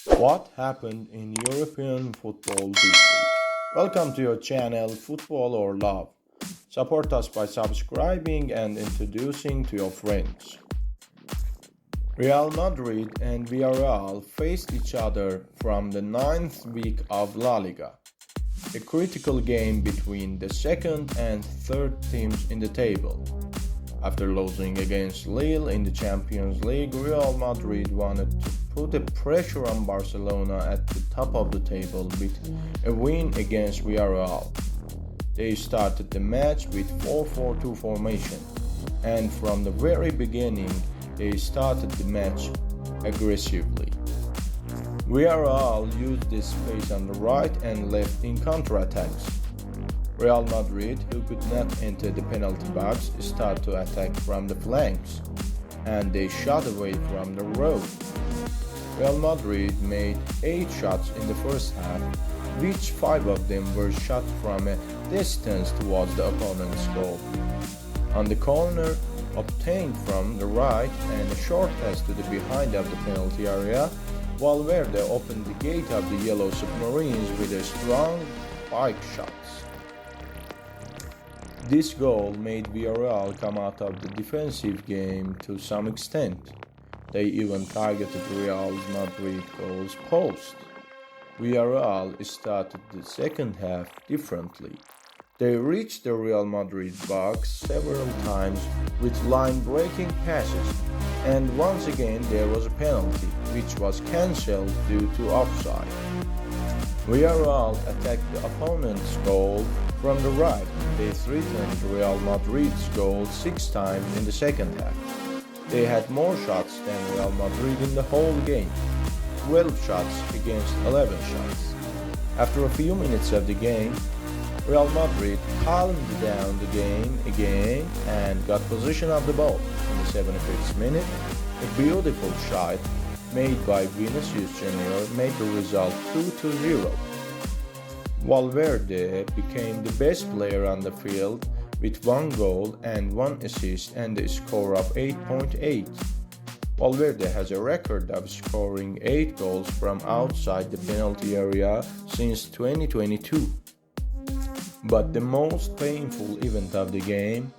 What happened in European football this week? Welcome to your channel Football or Love. Support us by subscribing and introducing to your friends. Real Madrid and Villarreal faced each other from the 9th week of Laliga, a critical game between the second and third teams in the table. After losing against Lille in the Champions League, Real Madrid wanted to put the pressure on Barcelona at the top of the table with a win against Villarreal. They started the match with 4-4-2 formation, and from the very beginning they started the match aggressively. Villarreal used this space on the right and left in counterattacks. Real Madrid, who could not enter the penalty box, started to attack from the flanks, and they shot away from the road. Real Madrid made 8 shots in the first half, which 5 of them were shot from a distance towards the opponent's goal. On the corner obtained from the right and a short pass to the behind of the penalty area, Valverde opened the gate of the Yellow Submarines with a strong pike shots. This goal made Villarreal come out of the defensive game to some extent. They even targeted Real Madrid goals post. Villarreal started the second half differently. They reached the Real Madrid box several times with line-breaking passes, and once again there was a penalty, which was cancelled due to offside. Villarreal attacked the opponent's goal from the right. They threatened Real Madrid's goal 6 times in the second half. They had more shots than Real Madrid in the whole game, 12 shots against 11 shots. After a few minutes of the game, Real Madrid calmed down the game again and got possession of the ball. In the 75th minute, a beautiful shot made by Vinicius Jr. made the result 2-0. Valverde became the best player on the field with 1 goal and 1 assist and a score of 8.8. Valverde has a record of scoring 8 goals from outside the penalty area since 2022. But the most painful event of the game,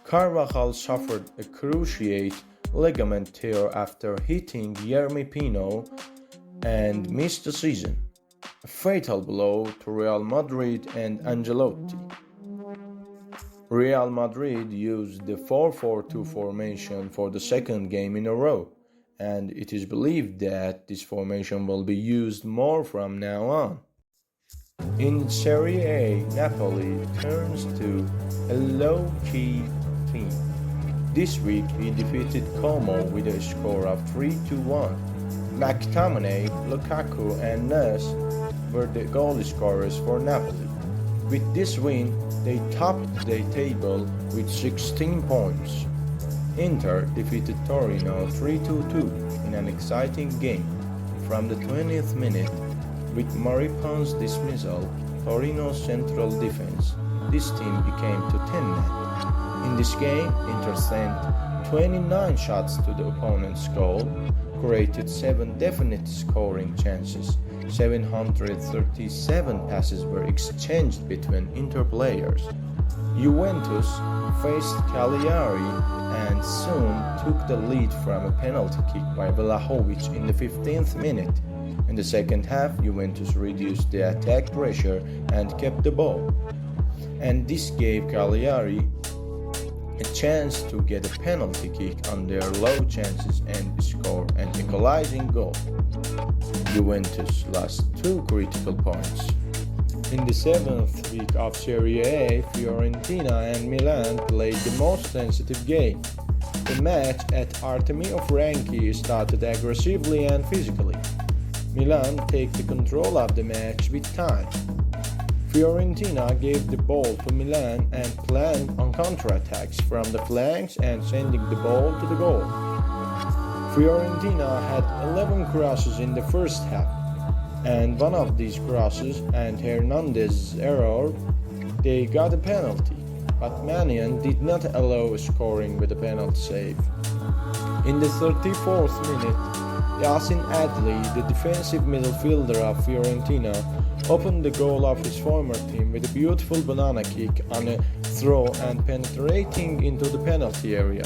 Carvajal suffered a cruciate ligament tear after hitting Yermi Pino and missed the season, a fatal blow to Real Madrid and Ancelotti. Real Madrid used the 4-4-2 formation for the second game in a row, and it is believed that this formation will be used more from now on. In Serie, Napoli turns to a low-key team. This week he defeated Como with a score of 3-1. McTominay, Lukaku and Ness were the goal scorers for Napoli. With this win, they topped the table with 16 points. Inter defeated Torino 3-2 in an exciting game. From the 20th minute, with Maripon's dismissal, Torino's central defense, this team became to 10 men. In this game, Inter sent 29 shots to the opponent's goal, created 7 definite scoring chances. 737 passes were exchanged between Inter players. Juventus faced Cagliari and soon took the lead from a penalty kick by Vlahovic in the 15th minute. In the second half, Juventus reduced the attack pressure and kept the ball, and this gave Cagliari a chance to get a penalty kick on their low chances and score an equalizing goal. Juventus lost 2 critical points. In the 7th week of Serie A, Fiorentina and Milan played the most sensitive game. The match at Artemio Franchi started aggressively and physically. Milan took the control of the match with time. Fiorentina gave the ball to Milan and planned on counterattacks from the flanks and sending the ball to the goal. Fiorentina had 11 crosses in the first half, and one of these crosses and Hernandez's error, they got a penalty, but Manion did not allow scoring with a penalty save. In the 34th minute, Yasin Adli, the defensive midfielder of Fiorentina, opened the goal of his former team with a beautiful banana kick on a throw and penetrating into the penalty area.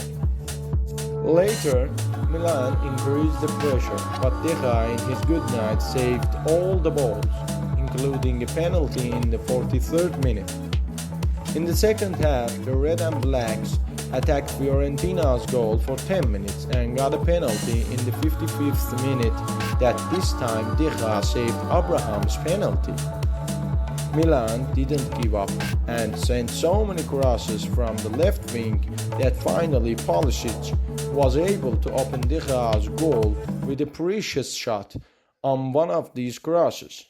Later, Milan increased the pressure, but De Gea in his good night saved all the balls, including a penalty in the 43rd minute. In the second half, the Red and Blacks attacked Fiorentina's goal for 10 minutes and got a penalty in the 55th minute that this time De Gea saved Abraham's penalty. Milan didn't give up and sent so many crosses from the left wing that finally Pulisic was able to open De Gea's goal with a precious shot on one of these crosses.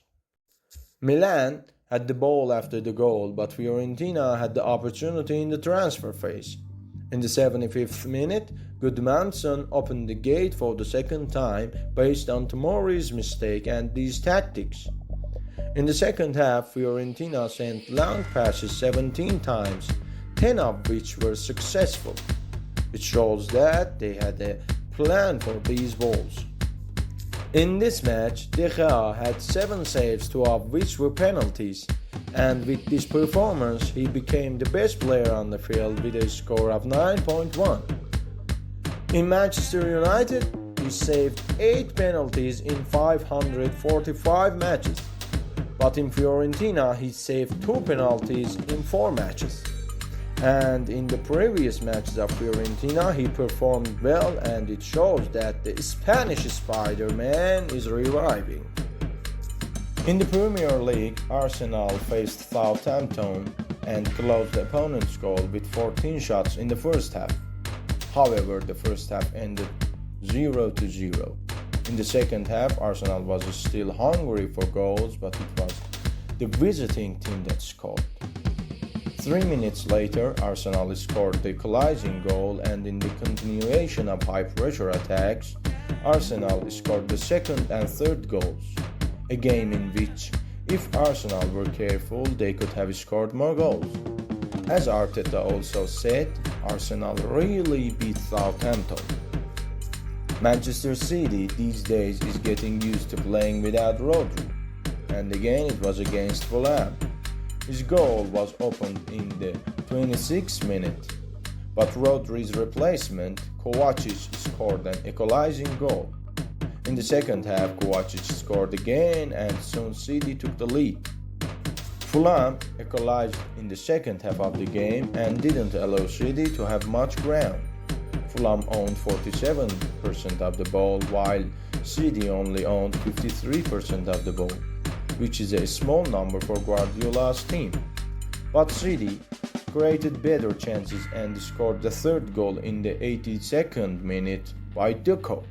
Milan had the ball after the goal, but Fiorentina had the opportunity in the transfer phase. In the 75th minute, Gudmundsson opened the gate for the second time based on Tomori's mistake and these tactics. In the second half, Fiorentina sent long passes 17 times, 10 of which were successful. It shows that they had a plan for these balls. In this match, De Gea had 7 saves, 2 of which were penalties, and with this performance, he became the best player on the field with a score of 9.1. In Manchester United, he saved 8 penalties in 545 matches, but in Fiorentina, he saved 2 penalties in 4 matches. And in the previous matches of Fiorentina, he performed well, and it shows that the Spanish Spider-Man is reviving. In the Premier League, Arsenal faced Southampton and closed the opponent's goal with 14 shots in the first half. However, the first half ended 0-0. In the second half, Arsenal was still hungry for goals, but it was the visiting team that scored. 3 minutes later, Arsenal scored the equalizing goal, and in the continuation of high-pressure attacks, Arsenal scored the second and third goals. A game in which, if Arsenal were careful, they could have scored more goals. As Arteta also said, Arsenal really beat Southampton. Manchester City these days is getting used to playing without Rodri, and again it was against Fulham. His goal was opened in the 26th minute, but Rodri's replacement, Kovacic, scored an equalizing goal. In the second half, Kovacic scored again, and soon City took the lead. Fulham equalized in the second half of the game and didn't allow City to have much ground. Fulham owned 47% of the ball, while City only owned 53% of the ball, which is a small number for Guardiola's team. But City created better chances and scored the third goal in the 82nd minute by Duco.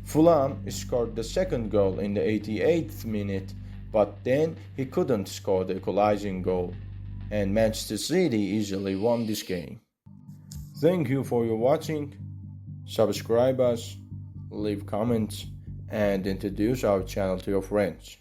Fulham scored the second goal in the 88th minute, but then he couldn't score the equalizing goal, and Manchester City easily won this game. Thank you for your watching. Subscribe us, leave comments, and introduce our channel to your friends.